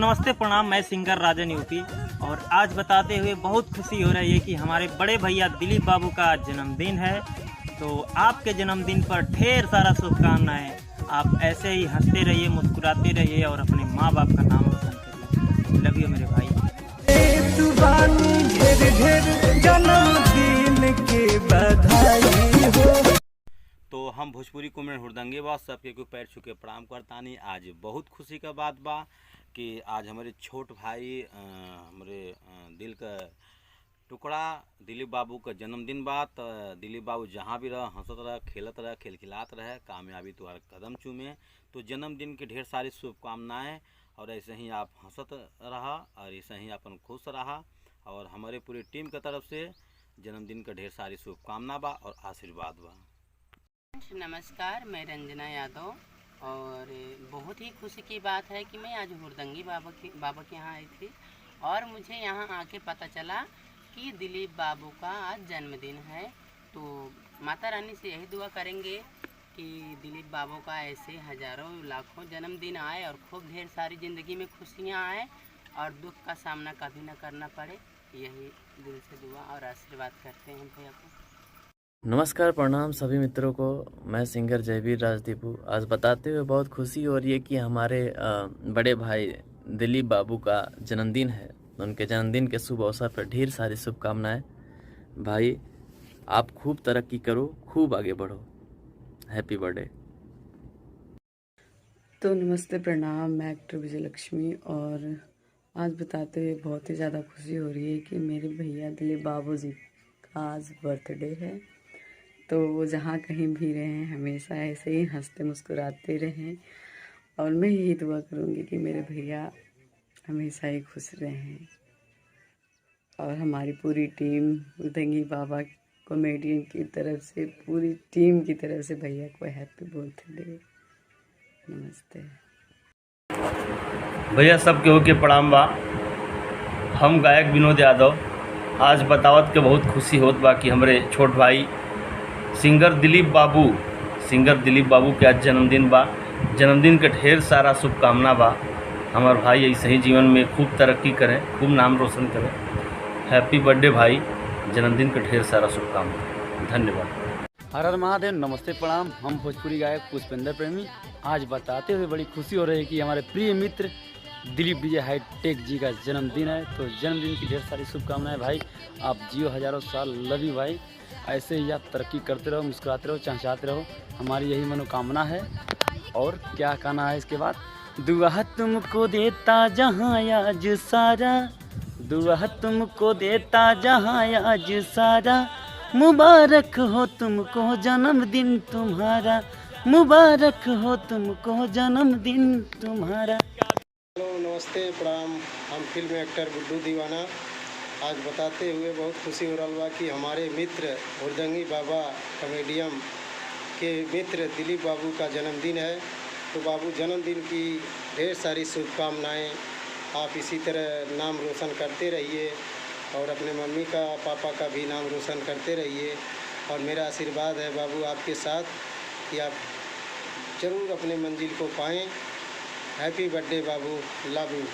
नमस्ते प्रणाम, मैं सिंगर राजन यूपी और आज बताते हुए बहुत खुशी हो रही है कि हमारे बड़े भैया दिलीप बाबू का जन्मदिन है। तो आपके जन्मदिन पर ढेर सारा शुभकामनाएं। आप ऐसे ही हंसते रहिए, मुस्कुराते रहिए और अपने माँ बाप का नाम रोशन करिए। लव यू मेरे भाई। जन्मदिन के बधाई हो। तो हम भोजपुरी कॉमेडी हुड़दंगे बा सबके को पैर छू के प्रणाम करतानी। आज बहुत खुशी का बात बा कि आज हमारे छोट भाई हमारे दिल का टुकड़ा दिलीप बाबू का जन्मदिन बा। तो दिलीप बाबू जहाँ भी रह हंसत रह, खेलत रह, खिलखिलात रहे, कामयाबी तुम्हारा कदम चूमे। तो जन्मदिन की ढेर सारी शुभकामनाएं और ऐसे ही आप हंसत रहा और ऐसे ही अपन खुश रहा। और हमारे पूरी टीम की तरफ से जन्मदिन का ढेर सारी शुभकामना बा और आशीर्वाद बा। नमस्कार, मैं रंजना यादव और बहुत ही खुशी की बात है कि मैं आज हुड़दंगी बाबा के यहाँ आई थी और मुझे यहाँ आके पता चला कि दिलीप बाबू का आज जन्मदिन है। तो माता रानी से यही दुआ करेंगे कि दिलीप बाबू का ऐसे हज़ारों लाखों जन्मदिन आए और खूब ढेर सारी ज़िंदगी में खुशियाँ आए और दुख का सामना कभी ना करना पड़े। यही दिल से दुआ और आशीर्वाद करते हैं भैया को। नमस्कार प्रणाम सभी मित्रों को। मैं सिंगर जयवीर राजदीपू। आज बताते हुए बहुत खुशी हो रही है कि हमारे बड़े भाई दिलीप बाबू का जन्मदिन है। उनके जन्मदिन के शुभ अवसर पर ढेर सारी शुभकामनाएं। भाई आप खूब तरक्की करो, खूब आगे बढ़ो। Happy birthday. तो नमस्ते प्रणाम, मैं एक्टर विजय लक्ष्मी और आज बताते हुए बहुत ही ज़्यादा खुशी हो रही है कि मेरे भैया दिलीप बाबू जी का आज बर्थडे है। तो वो जहाँ कहीं भी रहें हमेशा ऐसे ही हंसते मुस्कुराते रहें और मैं यही दुआ करूँगी कि मेरे भैया हमेशा ही खुश रहें। और हमारी पूरी टीम हुड़दंगी बाबा कॉमेडियन की तरफ से, पूरी टीम की तरफ से भैया को हैप्पी बर्थडे। नमस्ते भैया, सबके होके प्रणाम बा। हम गायक विनोद यादव आज बतावत के बहुत खुशी होत बा कि हमारे छोट भाई सिंगर दिलीप बाबू के आज जन्मदिन बा। जन्मदिन के ढेर सारा शुभकामना बा। हमार भाई ऐसे ही जीवन में खूब तरक्की करें, खूब नाम रोशन करें। हैप्पी बर्थडे भाई, जन्मदिन के ढेर सारा शुभकामना। धन्यवाद। हर हर महादेव, नमस्ते प्रणाम। हम भोजपुरी गायक पुष्पेंद्र प्रेमी आज बताते हुए बड़ी खुशी हो रही है कि हमारे प्रिय मित्र दिलीप विजय हाईटेक जी का जन्मदिन है। तो जन्मदिन की ढेर सारी शुभकामनाएं भाई। आप जियो हज़ारों साल। लव यू भाई। ऐसे ही आप तरक्की करते रहो, मुस्कुराते रहो, चहचहाते रहो। हमारी यही मनोकामना है। और क्या कहना है इसके बाद? दुआ तुमको देता जहाँ आज सारा, दुआ तुमको देता जहाँ आज सारा, मुबारक हो तुमको जन्मदिन तुम्हारा, मुबारक हो तुमको जन्मदिन तुम्हारा। हेलो, नमस्ते प्रणाम। हम फिल्म एक्टर गुड्डू दीवाना आज बताते हुए बहुत खुशी हो रहा बा कि हमारे मित्र हुड़दंगी बाबा कॉमेडियन के मित्र दिलीप बाबू का जन्मदिन है। तो बाबू जन्मदिन की ढेर सारी शुभकामनाएं। आप इसी तरह नाम रोशन करते रहिए और अपने मम्मी का, पापा का भी नाम रोशन करते रहिए। और मेरा आशीर्वाद है बाबू आपके साथ कि आप ज़रूर अपने मंजिल को पाएं। Happy birthday Babu, love you.